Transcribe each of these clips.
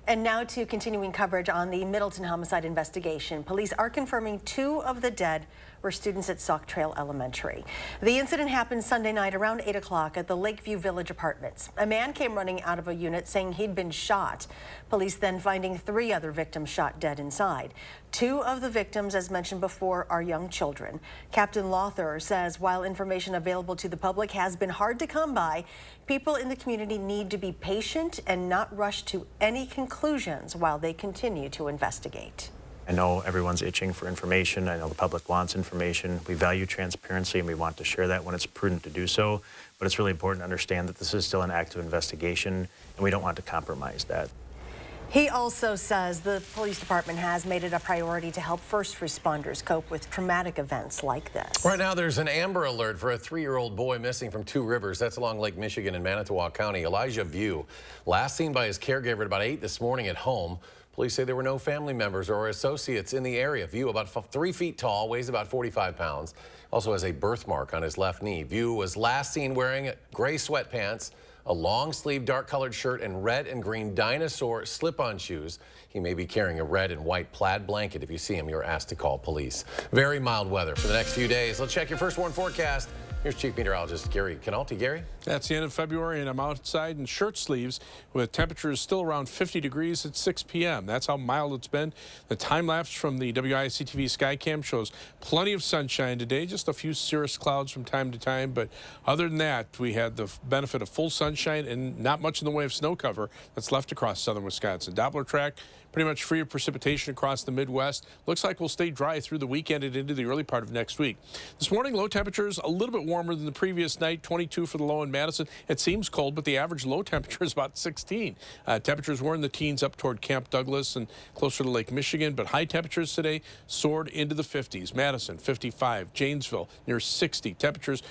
And now to continuing coverage on the Middleton homicide investigation. Police are confirming 2 of the dead were students at Sauk Trail Elementary. The incident happened Sunday night around 8 o'clock at the Lakeview Village Apartments. A man came running out of a unit saying he'd been shot. Police then finding 3 other victims shot dead inside. 2 of the victims, as mentioned before, are young children. Captain Lawther says while information available to the public has been hard to come by, people in the community need to be patient and not rush to any conclusions while they continue to investigate. I know everyone's itching for information. I know the public wants information. We value transparency and we want to share that when it's prudent to do so. But it's really important to understand that this is still an active investigation and we don't want to compromise that. He also says the police department has made it a priority to help first responders cope with traumatic events like this. Right now, there's an Amber Alert for a 3-year-old boy missing from 2 rivers. That's along Lake Michigan in Manitowoc County. Elijah View, last seen by his caregiver at about 8 this morning at home. Police say there were no family members or associates in the area. View, about 3 feet tall, weighs about 45 pounds. Also has a birthmark on his left knee. View was last seen wearing gray sweatpants, a long-sleeve dark-colored shirt, and red and green dinosaur slip-on shoes. He may be carrying a red and white plaid blanket. If you see him, you're asked to call police. Very mild weather for the next few days. Let's check your first warn forecast. Here's Chief Meteorologist Gary Canalti. Gary? That's the end of February, and I'm outside in shirt sleeves with temperatures still around 50 degrees at 6 p.m. That's how mild it's been. The time lapse from the WISC-TV Skycam shows plenty of sunshine today, just a few cirrus clouds from time to time. But other than that, we had the benefit of full sunshine and not much in the way of snow cover that's left across southern Wisconsin. Doppler track pretty much free of precipitation across the Midwest. Looks like we'll stay dry through the weekend and into the early part of next week. This morning, low temperatures a little bit warmer than the previous night, 22 for the low in Madison. It seems cold, but the average low temperature is about 16. Temperatures were in the teens up toward Camp Douglas and closer to Lake Michigan, but high temperatures today soared into the 50s. Madison, 55. Janesville, near 60. Temperatures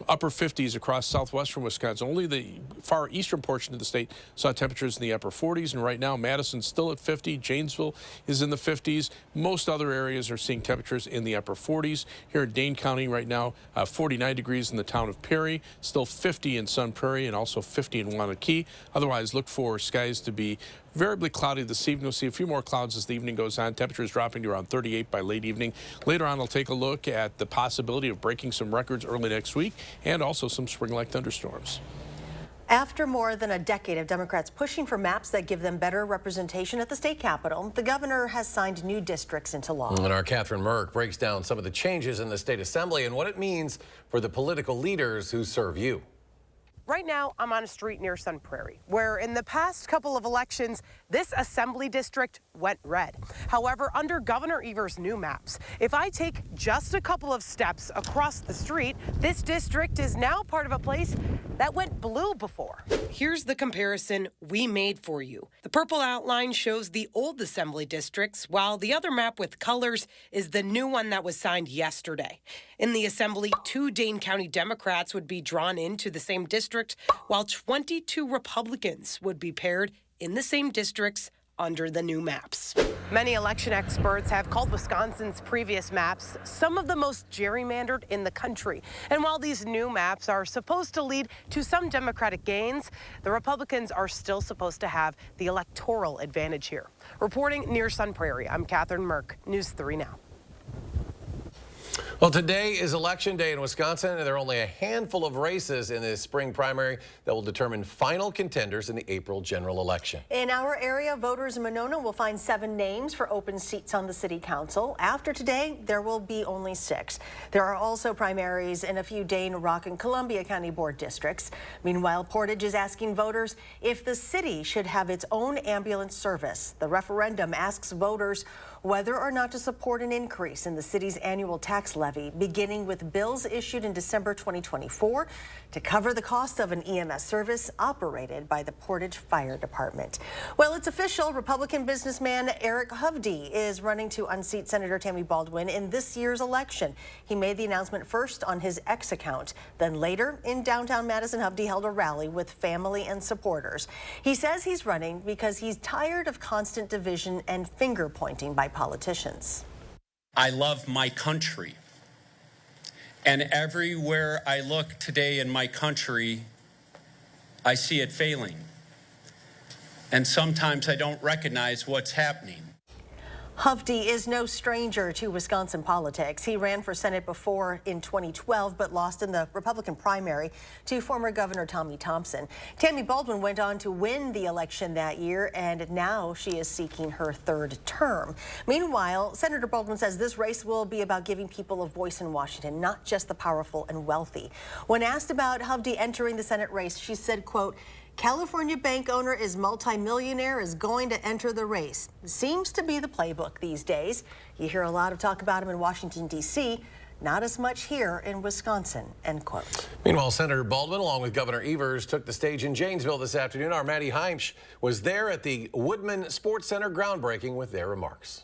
upper 50s across southwestern Wisconsin. Only the far eastern portion of the state saw temperatures in the upper 40s, and right now Madison's still at 50. Janesville is in the 50s. Most other areas are seeing temperatures in the upper 40s. Here in Dane County right now, 49 degrees in the town of Perry, still 50 in Sun Prairie, and also 50 in Wanakee. Otherwise, look for skies to be variably cloudy this evening. We'll see a few more clouds as the evening goes on. Temperatures dropping to around 38 by late evening. Later on, I'll take a look at the possibility of breaking some records early next week and also some spring-like thunderstorms. After more than a decade of Democrats pushing for maps that give them better representation at the state capitol, the governor has signed new districts into law. And our Catherine Merck breaks down some of the changes in the state assembly and what it means for the political leaders who serve you. Right now, I'm on a street near Sun Prairie, where in the past couple of elections, this assembly district went red. However, under Governor Evers' new maps, if I take just a couple of steps across the street, this district is now part of a place that went blue before. Here's the comparison we made for you. The purple outline shows the old assembly districts, while the other map with colors is the new one that was signed yesterday. In the assembly, 2 Dane County Democrats would be drawn into the same district, while 22 Republicans would be paired in the same districts under the new maps. Many election experts have called Wisconsin's previous maps some of the most gerrymandered in the country. And while these new maps are supposed to lead to some Democratic gains, the Republicans are still supposed to have the electoral advantage here. Reporting near Sun Prairie, I'm Catherine Merck, News 3 Now. Well, today is Election Day in Wisconsin, and there are only a handful of races in this spring primary that will determine final contenders in the April general election. In our area, voters in Monona will find 7 names for open seats on the city council. After today, there will be only 6. There are also primaries in a few Dane, Rock, and Columbia County Board districts. Meanwhile, Portage is asking voters if the city should have its own ambulance service. The referendum asks voters whether or not to support an increase in the city's annual tax levy, beginning with bills issued in December 2024 to cover the cost of an EMS service operated by the Portage Fire Department. Well, it's official. Republican businessman Eric Hovde is running to unseat Senator Tammy Baldwin in this year's election. He made the announcement first on his X account. Then later in downtown Madison, Hovde held a rally with family and supporters. He says he's running because he's tired of constant division and finger pointing by politicians. I love my country, and everywhere I look today in my country, I see it failing. and sometimes I don't recognize what's happening. Hovde is no stranger to Wisconsin politics. He ran for Senate before in 2012, but lost in the Republican primary to former Governor Tommy Thompson. Tammy Baldwin went on to win the election that year, and now she is seeking her third term. Meanwhile, Senator Baldwin says this race will be about giving people a voice in Washington, not just the powerful and wealthy. When asked about Hovde entering the Senate race, she said, quote, "California bank owner is multimillionaire is going to enter the race. Seems to be the playbook these days. You hear a lot of talk about him in Washington, D.C., not as much here in Wisconsin," end quote. Meanwhile, Senator Baldwin, along with Governor Evers, took the stage in Janesville this afternoon. Our Maddie Heimsch was there at the Woodman Sports Center groundbreaking with their remarks.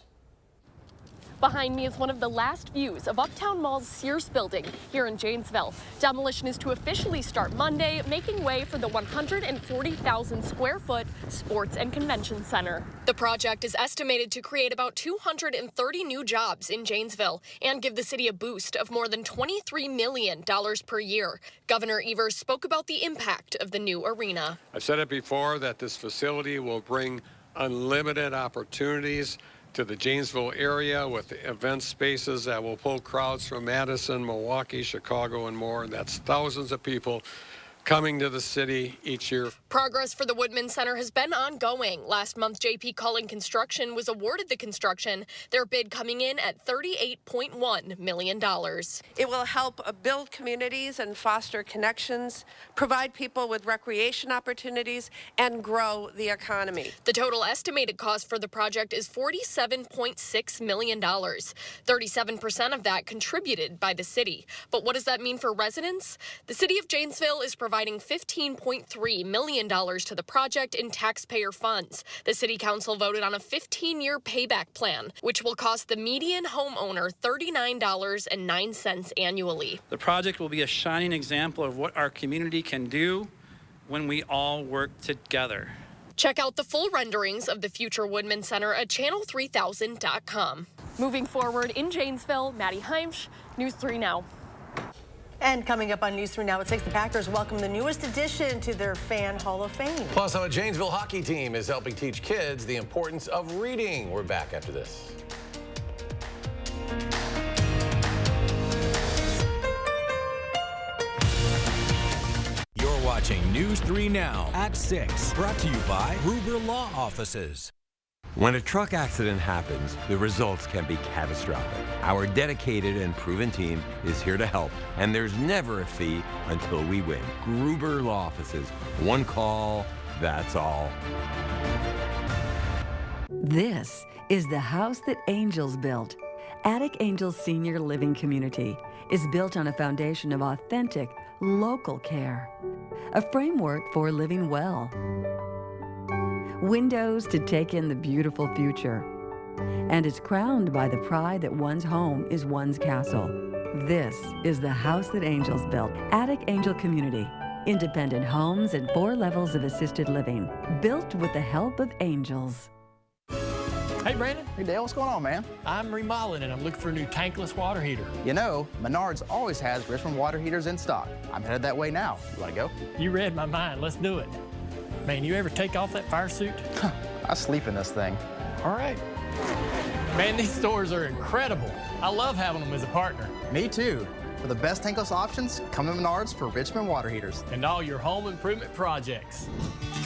Behind me is one of the last views of Uptown Mall's Sears building here in Janesville. Demolition is to officially start Monday, making way for the 140,000 square foot Sports and Convention Center. The project is estimated to create about 230 new jobs in Janesville and give the city a boost of more than $23 million per year. Governor Evers spoke about the impact of the new arena. I've said it before that this facility will bring unlimited opportunities to the Janesville area with event spaces that will pull crowds from Madison, Milwaukee, Chicago, and more. That's thousands of people coming to the city each year. Progress for the Woodman Center has been ongoing. Last month, J.P. Cullen Construction was awarded the construction, their bid coming in at $38.1 million. It will help build communities and foster connections, provide people with recreation opportunities, and grow the economy. The total estimated cost for the project is $47.6 million. 37% of that contributed by the city. But what does that mean for residents? The city of Janesville is providing $15.3 million to the project in taxpayer funds. The city council voted on a 15-year payback plan, which will cost the median homeowner $39.09 annually. The project will be a shining example of what our community can do when we all work together. Check out the full renderings of the future Woodman Center at channel3000.com. Moving forward in Janesville, Maddie Heimsch, News 3 Now. And coming up on News 3 Now at 6, the Packers welcome the newest addition to their Fan Hall of Fame. Plus, how a Janesville hockey team is helping teach kids the importance of reading. We're back after this. You're watching News 3 Now at 6, brought to you by Gruber Law Offices. When a truck accident happens, the results can be catastrophic. Our dedicated and proven team is here to help, and there's never a fee until we win. Gruber Law Offices. One call, that's all. This is the house that Angels built. Attic Angels Senior Living Community is built on a foundation of authentic, local care. A framework for living well. Windows to take in the beautiful future. And it's crowned by the pride that one's home is one's castle. This is the house that Angels built. Attic Angel Community. Independent homes and 4 levels of assisted living. Built with the help of angels. Hey, Brandon. Hey, Dale, what's going on, man? I'm remodeling and I'm looking for a new tankless water heater. You know, Menards always has Richmond water heaters in stock. I'm headed that way now. You want to go? You read my mind. Let's do it. Man, you ever take off that fire suit? I sleep in this thing. All right. Man, these stores are incredible. I love having them as a partner. Me too. For the best tankless options, come to Menards for Richmond water heaters. And all your home improvement projects.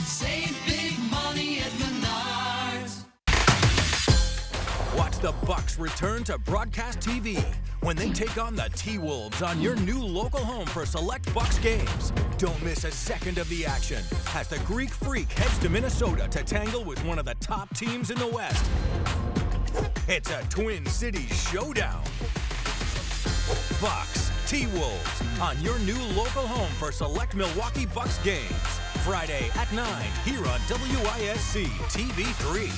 Save big money at Menards. Watch the Bucks return to broadcast TV when they take on the T-Wolves on your new local home for select Bucks games. Don't miss a second of the action as the Greek Freak heads to Minnesota to tangle with one of the top teams in the West. It's a Twin Cities showdown. Bucks, T-Wolves on your new local home for select Milwaukee Bucks games. Friday at 9 here on WISC TV 3.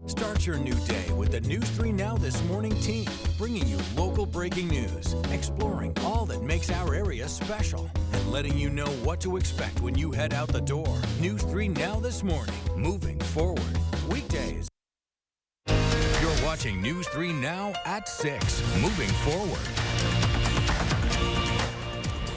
Start your new day with the News 3 Now This Morning team, bringing you local breaking news, exploring all that makes our area special, and letting you know what to expect when you head out the door. News 3 Now This Morning, moving forward. Weekdays. You're watching News 3 Now at 6, moving forward.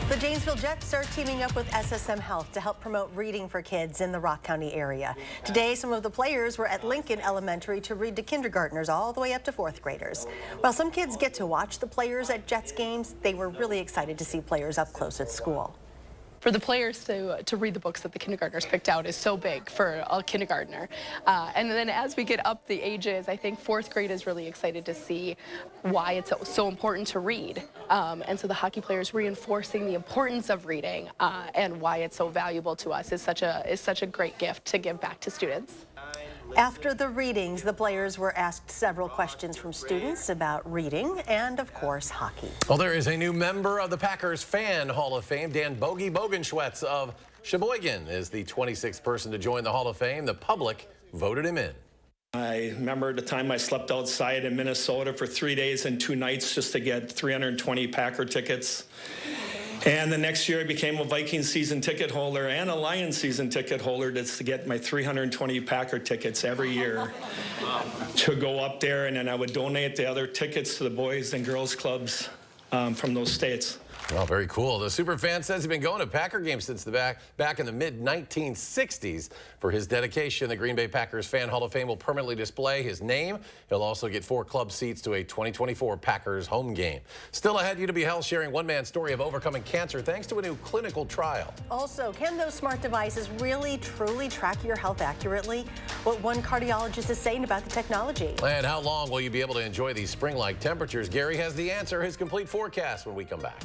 The Janesville Jets are teaming up with SSM Health to help promote reading for kids in the Rock County area. Today, some of the players were at Lincoln Elementary to read to kindergartners all the way up to 4th graders. While some kids get to watch the players at Jets games, they were really excited to see players up close at school. For the players to read the books that the kindergartners picked out is so big for a kindergartner. And then as we get up the ages, I think 4th grade is really excited to see why it's so important to read. And so the hockey players reinforcing the importance of reading and why it's so valuable to us is such a great gift to give back to students. After the readings, the players were asked several questions from students about reading and, of course, hockey. Well, there is a new member of the Packers Fan Hall of Fame. Dan Bogenschwetz of Sheboygan is the 26th person to join the Hall of Fame. The public voted him in. I remember the time I slept outside in Minnesota for 3 days and 2 nights just to get 320 Packer tickets. And the next year I became a Vikings season ticket holder and a Lions season ticket holder to get my 320 Packer tickets every year to go up there, and then I would donate the other tickets to the boys and girls clubs from those states. Well, very cool. The superfan says he's been going to Packer games since back in the mid-1960s. For his dedication, the Green Bay Packers Fan Hall of Fame will permanently display his name. He'll also get 4 club seats to a 2024 Packers home game. Still ahead, UW Health sharing one man's story of overcoming cancer thanks to a new clinical trial. Also, can those smart devices really, truly track your health accurately? What one cardiologist is saying about the technology. And how long will you be able to enjoy these spring-like temperatures? Gary has the answer, his complete forecast when we come back.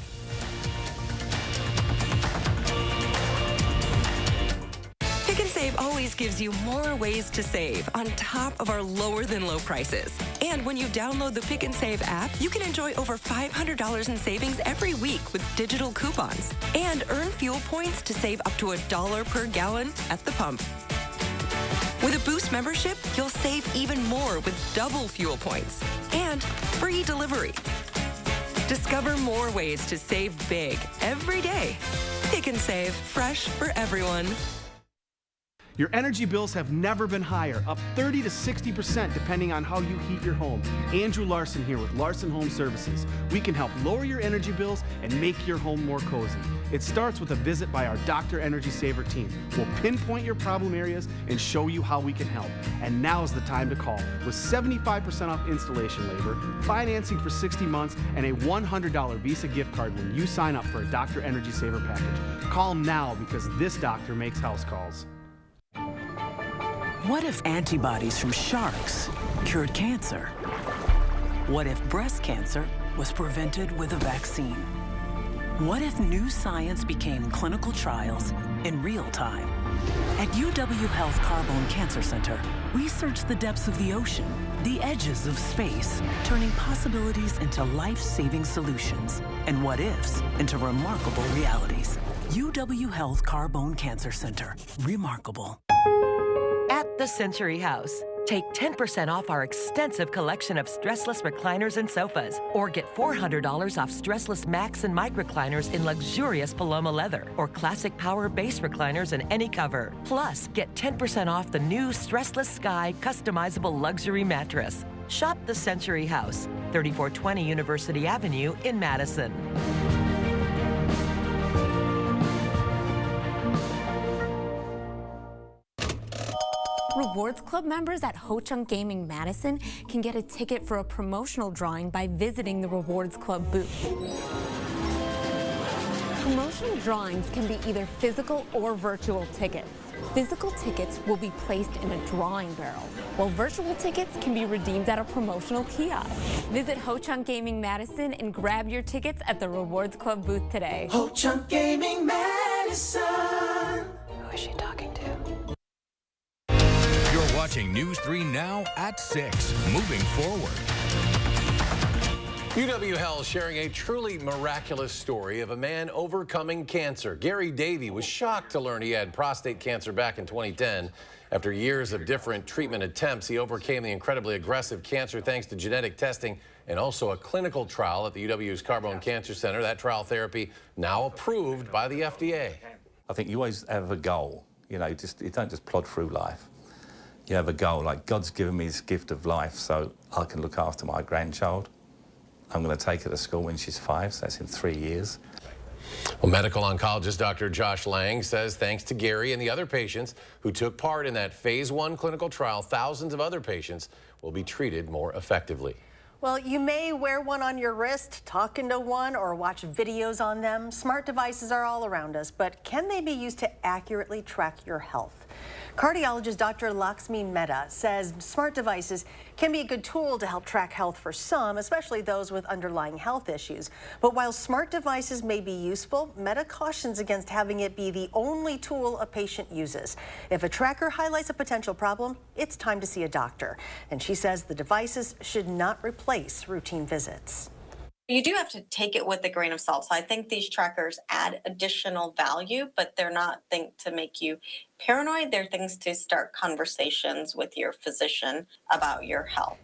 Pick and Save always gives you more ways to save on top of our lower than low prices. And when you download the Pick and Save app, you can enjoy over $500 in savings every week with digital coupons and earn fuel points to save up to $1 per gallon at the pump. With a Boost membership, you'll save even more with double fuel points and free delivery. Discover more ways to save big every day. Pick and Save, fresh for everyone. Your energy bills have never been higher, up 30 to 60% depending on how you heat your home. Andrew Larson here with Larson Home Services. We can help lower your energy bills and make your home more cozy. It starts with a visit by our Dr. Energy Saver team. We'll pinpoint your problem areas and show you how we can help. And now's the time to call. With 75% off installation labor, financing for 60 months, and a $100 Visa gift card when you sign up for a Dr. Energy Saver package. Call them now because this doctor makes house calls. What if antibodies from sharks cured cancer? What if breast cancer was prevented with a vaccine? What if new science became clinical trials in real time? At UW Health Carbone Cancer Center, we search the depths of the ocean, the edges of space, turning possibilities into life-saving solutions and what-ifs into remarkable realities. UW Health Carbone Cancer Center. Remarkable. At the Century House, take 10% off our extensive collection of stressless recliners and sofas, or get $400 off stressless Max and Microcliners in luxurious Paloma leather, or classic power base recliners in any cover. Plus, get 10% off the new Stressless Sky customizable luxury mattress. Shop the Century House, 3420 University Avenue in Madison. Rewards Club members at Ho Chunk Gaming Madison can get a ticket for a promotional drawing by visiting the Rewards Club booth. Promotional drawings can be either physical or virtual tickets. Physical tickets will be placed in a drawing barrel, while virtual tickets can be redeemed at a promotional kiosk. Visit Ho Chunk Gaming Madison and grab your tickets at the Rewards Club booth today. Ho Chunk Gaming Madison. Who is she talking to? You're watching News 3 Now at 6. Moving forward. UW Health sharing a truly miraculous story of a man overcoming cancer. Gary Davey was shocked to learn he had prostate cancer back in 2010. After years of different treatment attempts, he overcame the incredibly aggressive cancer thanks to genetic testing and also a clinical trial at the UW's Carbone Cancer Center. That trial therapy now approved by the FDA. I think you always have a goal. You know, you don't just plod through life. You have a goal, like God's given me this gift of life so I can look after my grandchild. I'm going to take her to school when she's 5, so that's in 3 years. Well, medical oncologist Dr. Josh Lang says thanks to Gary and the other patients who took part in that phase 1 clinical trial, thousands of other patients will be treated more effectively. Well, you may wear one on your wrist, talk into one, or watch videos on them. Smart devices are all around us, but can they be used to accurately track your health? Cardiologist Dr. Lakshmi Mehta says smart devices can be a good tool to help track health for some, especially those with underlying health issues. But while smart devices may be useful, Mehta cautions against having it be the only tool a patient uses. If a tracker highlights a potential problem, it's time to see a doctor. And she says the devices should not replace routine visits. You do have to take it with a grain of salt. So I think these trackers add additional value, but they're not things to make you paranoid. They're things to start conversations with your physician about your health.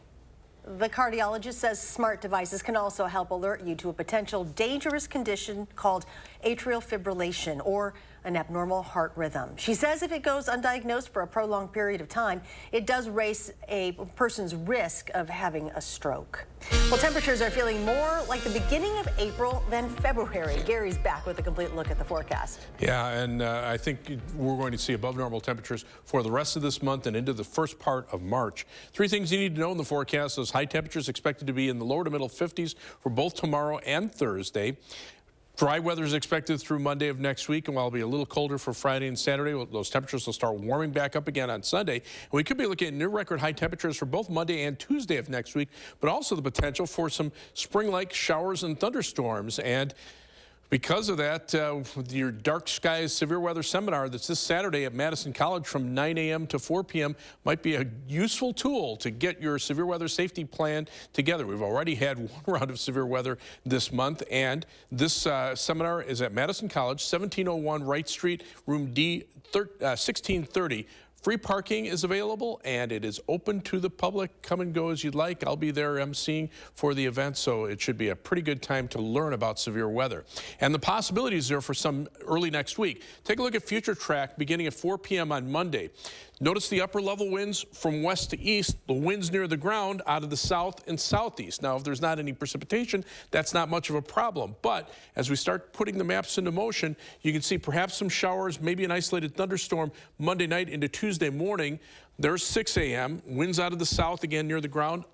The cardiologist says smart devices can also help alert you to a potential dangerous condition called atrial fibrillation, or an abnormal heart rhythm. She says if it goes undiagnosed for a prolonged period of time, it does raise a person's risk of having a stroke. Well, temperatures are feeling more like the beginning of April than February. Gary's back with a complete look at the forecast. Yeah, and I think we're going to see above normal temperatures for the rest of this month and into the first part of March. 3 things you need to know in the forecast. Those high temperatures expected to be in the lower to middle 50s for both tomorrow and Thursday. Dry weather is expected through Monday of next week, and while it'll be a little colder for Friday and Saturday, those temperatures will start warming back up again on Sunday. And we could be looking at near record high temperatures for both Monday and Tuesday of next week, but also the potential for some spring-like showers and thunderstorms. And because of that, your Dark Skies Severe Weather Seminar that's this Saturday at Madison College from 9 a.m. to 4 p.m. might be a useful tool to get your severe weather safety plan together. We've already had one round of severe weather this month, and this seminar is at Madison College, 1701 Wright Street, room D, 1630. Free parking is available, and it is open to the public. Come and go as you'd like. I'll be there emceeing for the event, so it should be a pretty good time to learn about severe weather. And the possibilities there for some early next week. Take a look at Future Track beginning at 4 p.m. on Monday. Notice the upper level winds from west to east, the winds near the ground out of the south and southeast. Now, if there's not any precipitation, that's not much of a problem. But as we start putting the maps into motion, you can see perhaps some showers, maybe an isolated thunderstorm Monday night into Tuesday morning. There's 6 a.m. Winds out of the south again near the ground,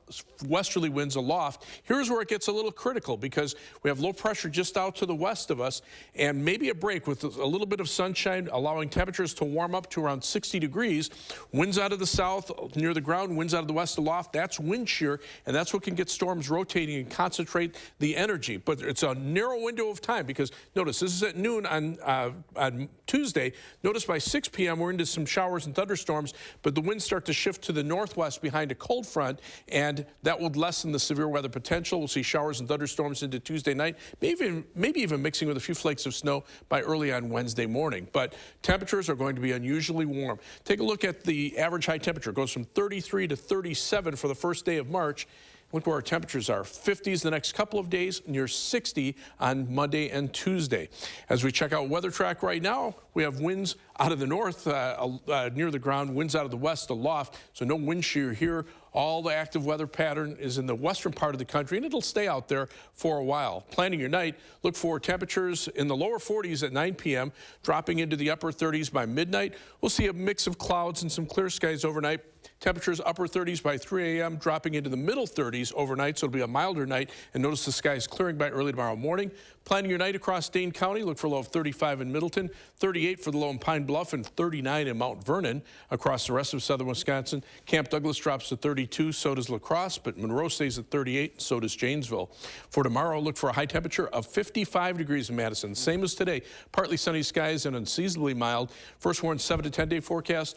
westerly winds aloft. Here's where it gets a little critical because we have low pressure just out to the west of us and maybe a break with a little bit of sunshine, allowing temperatures to warm up to around 60 degrees. Winds out of the south near the ground, winds out of the west aloft. That's wind shear, and that's what can get storms rotating and concentrate the energy. But it's a narrow window of time because notice this is at noon on Tuesday. Notice by 6 p.m. we're into some showers and thunderstorms, but the winds start to shift to the northwest behind a cold front, and that would lessen the severe weather potential. We'll see showers and thunderstorms into Tuesday night, maybe even mixing with a few flakes of snow by early on Wednesday morning. But temperatures are going to be unusually warm. Take a look at the average high temperature. It goes from 33 to 37 for the first day of March. Look where our temperatures are. 50s the next couple of days, near 60 on Monday and Tuesday. As we check out Weather Track right now, we have winds out of the north near the ground, winds out of the west aloft, so no wind shear here. All the active weather pattern is in the western part of the country, and it'll stay out there for a while. Planning your night, look for temperatures in the lower 40s at 9 p.m., dropping into the upper 30s by midnight. We'll see a mix of clouds and some clear skies overnight. Temperatures upper 30s by 3 a.m., dropping into the middle 30s overnight, so it'll be a milder night. And notice the skies clearing by early tomorrow morning. Planning your night across Dane County, look for a low of 35 in Middleton, 38 for the low in Pine Bluff, and 39 in Mount Vernon. Across the rest of southern Wisconsin, Camp Douglas drops to 32, so does La Crosse, but Monroe stays at 38, so does Janesville. For tomorrow, look for a high temperature of 55 degrees in Madison, same as today. Partly sunny skies and unseasonably mild. First warned 7 to 10 day forecast.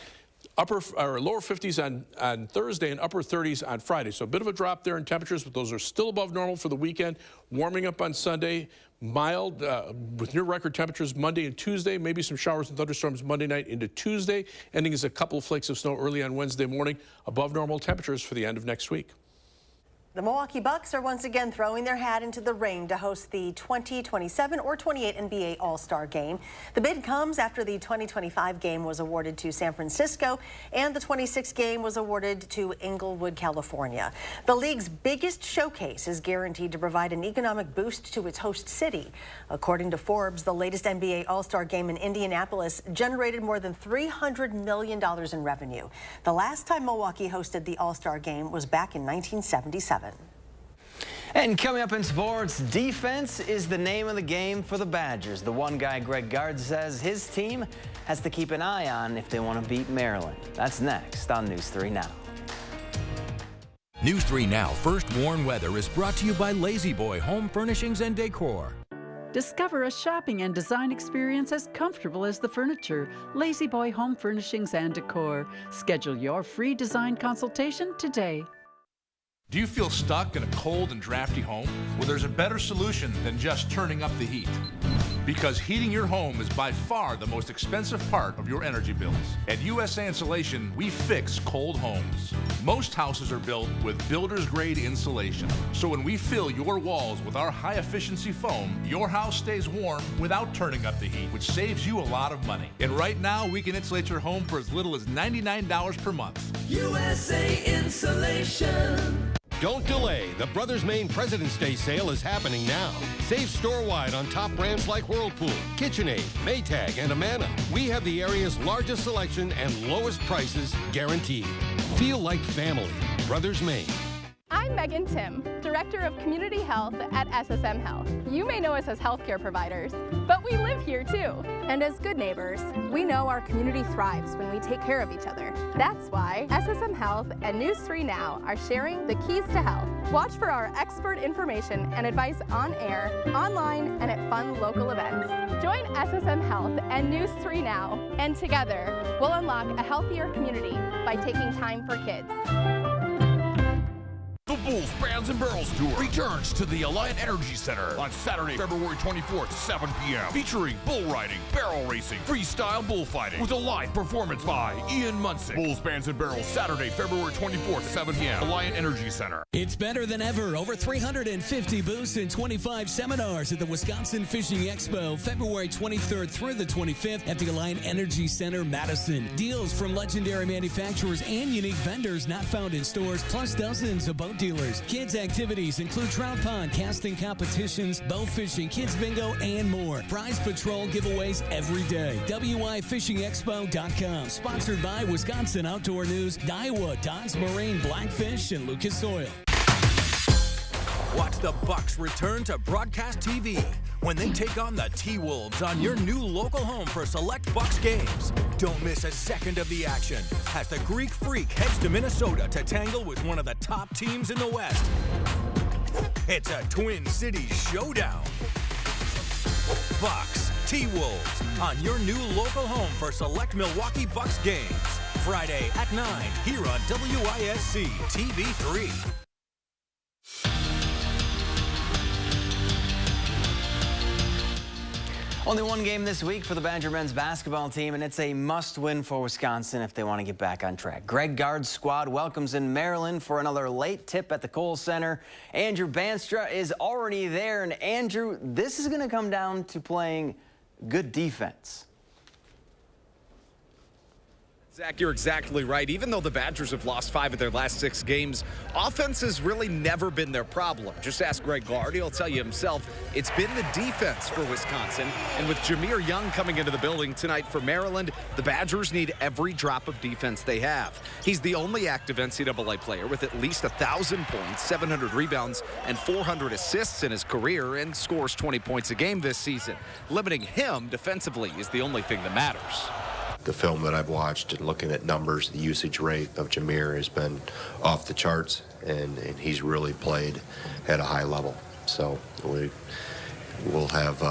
Lower 50s on Thursday and upper 30s on Friday. So a bit of a drop there in temperatures, but those are still above normal for the weekend. Warming up on Sunday, mild with near record temperatures Monday and Tuesday. Maybe some showers and thunderstorms Monday night into Tuesday. Ending as a couple of flakes of snow early on Wednesday morning. Above normal temperatures for the end of next week. The Milwaukee Bucks are once again throwing their hat into the ring to host the 2027 or 28 NBA All-Star Game. The bid comes after the 2025 game was awarded to San Francisco and the 26 game was awarded to Inglewood, California. The league's biggest showcase is guaranteed to provide an economic boost to its host city. According to Forbes, the latest NBA All-Star Game in Indianapolis generated more than $300 million in revenue. The last time Milwaukee hosted the All-Star Game was back in 1977. And coming up in sports, defense is the name of the game for the Badgers. The one guy Greg Gard says his team has to keep an eye on if they want to beat Maryland. That's next on News 3 Now. News 3 Now First Warn Weather is brought to you by Lazy Boy Home Furnishings and Decor. Discover a shopping and design experience as comfortable as the furniture. Lazy Boy Home Furnishings and Decor. Schedule your free design consultation today. Do you feel stuck in a cold and drafty home? Well, there's a better solution than just turning up the heat. Because heating your home is by far the most expensive part of your energy bills. At USA Insulation, we fix cold homes. Most houses are built with builder's grade insulation. So when we fill your walls with our high efficiency foam, your house stays warm without turning up the heat, which saves you a lot of money. And right now, we can insulate your home for as little as $99 per month. USA Insulation. Don't delay. The Brothers Maine President's Day sale is happening now. Save store-wide on top brands like Whirlpool, KitchenAid, Maytag, and Amana. We have the area's largest selection and lowest prices guaranteed. Feel like family. Brothers Maine. I'm Megan Tim, Director of Community Health at SSM Health. You may know us as healthcare providers, but we live here too. And as good neighbors, we know our community thrives when we take care of each other. That's why SSM Health and News 3 Now are sharing the keys to health. Watch for our expert information and advice on air, online, and at fun local events. Join SSM Health and News 3 Now, and together we'll unlock a healthier community by taking time for kids. The Bulls Bands and Barrels Tour returns to the Alliant Energy Center on Saturday, February 24th, 7 p.m. featuring bull riding, barrel racing, freestyle bullfighting with a live performance by Ian Munson. Bulls Bands and Barrels, Saturday, February 24th, 7 p.m. Alliant Energy Center. It's better than ever. Over 350 booths and 25 seminars at the Wisconsin Fishing Expo, February 23rd through the 25th at the Alliant Energy Center, Madison. Deals from legendary manufacturers and unique vendors not found in stores, plus dozens of boat dealers. Kids activities include trout pond, casting competitions, bow fishing, kids bingo, and more. Prize patrol giveaways every day. WIFishingExpo.com. Sponsored by Wisconsin Outdoor News, Daiwa, Don's Marine, Blackfish, and Lucas Oil. Watch the Bucks return to broadcast TV when they take on the T-Wolves on your new local home for select Bucks games. Don't miss a second of the action as the Greek Freak heads to Minnesota to tangle with one of the top teams in the West. It's a Twin Cities showdown. Bucks, T-Wolves on your new local home for select Milwaukee Bucks games. Friday at 9 here on WISC TV 3. Only one game this week for the Badger men's basketball team, and it's a must-win for Wisconsin if they want to get back on track. Greg Gard's squad welcomes in Maryland for another late tip at the Kohl Center. Andrew Banstra is already there, and Andrew, this is going to come down to playing good defense. Zach, you're exactly right. Even though the Badgers have lost 5 of their last 6 games, offense has really never been their problem. Just ask Greg Gard. He'll tell you himself it's been the defense for Wisconsin. And with Jameer Young coming into the building tonight for Maryland, the Badgers need every drop of defense they have. He's the only active NCAA player with at least 1,000 points, 700 rebounds, and 400 assists in his career, and scores 20 points a game this season. Limiting him defensively is the only thing that matters. The film that I've watched and looking at numbers, the usage rate of Jameer has been off the charts, and he's really played at a high level. So we will have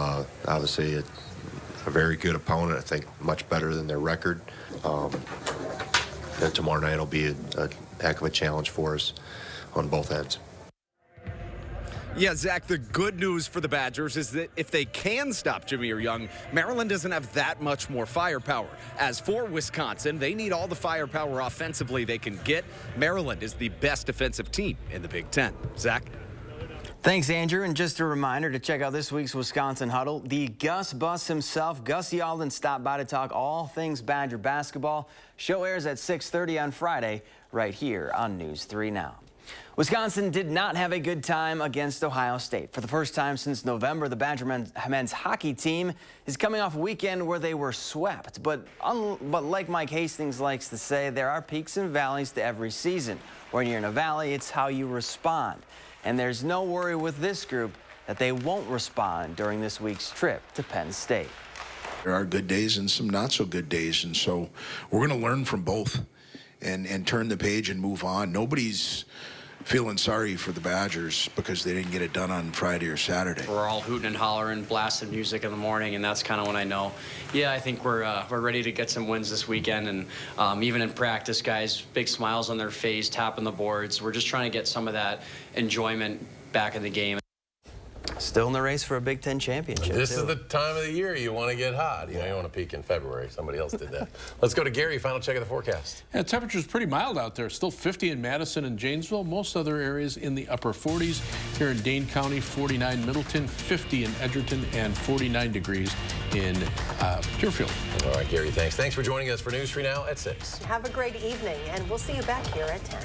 obviously a very good opponent, I think much better than their record. And tomorrow night will be a heck of a challenge for us on both ends. Yeah, Zach, the good news for the Badgers is that if they can stop Jameer Young, Maryland doesn't have that much more firepower. As for Wisconsin, they need all the firepower offensively they can get. Maryland is the best defensive team in the Big Ten. Zach? Thanks, Andrew. And just a reminder to check out this week's Wisconsin Huddle. The Gus Bus himself, Gus Yalden, stopped by to talk all things Badger basketball. Show airs at 6:30 on Friday right here on News 3 Now. Wisconsin did not have a good time against Ohio State. For the first time since November, the Badger men's hockey team is coming off a weekend where they were swept. But like Mike Hastings likes to say, there are peaks and valleys to every season. When you're in a valley, it's how you respond. And there's no worry with this group that they won't respond during this week's trip to Penn State. There are good days and some not so good days, and so we're going to learn from both and turn the page and move on. Nobody's feeling sorry for the Badgers because they didn't get it done on Friday or Saturday. We're all hooting and hollering, blasting music in the morning, and that's kind of when I know, yeah, I think we're ready to get some wins this weekend. And even in practice, guys, big smiles on their face, tapping the boards. We're just trying to get some of that enjoyment back in the game. Still in the race for a Big Ten championship. This is the time of the year you want to get hot. You know, you want to peak in February. Somebody else did that. Let's go to Gary. Final check of the forecast. Yeah, temperature's pretty mild out there. Still 50 in Madison and Janesville. Most other areas in the upper 40s. Here in Dane County, 49 Middleton, 50 in Edgerton, and 49 degrees in Deerfield. All right, Gary, thanks. Thanks for joining us for News 3 Now at 6. Have a great evening, and we'll see you back here at 10.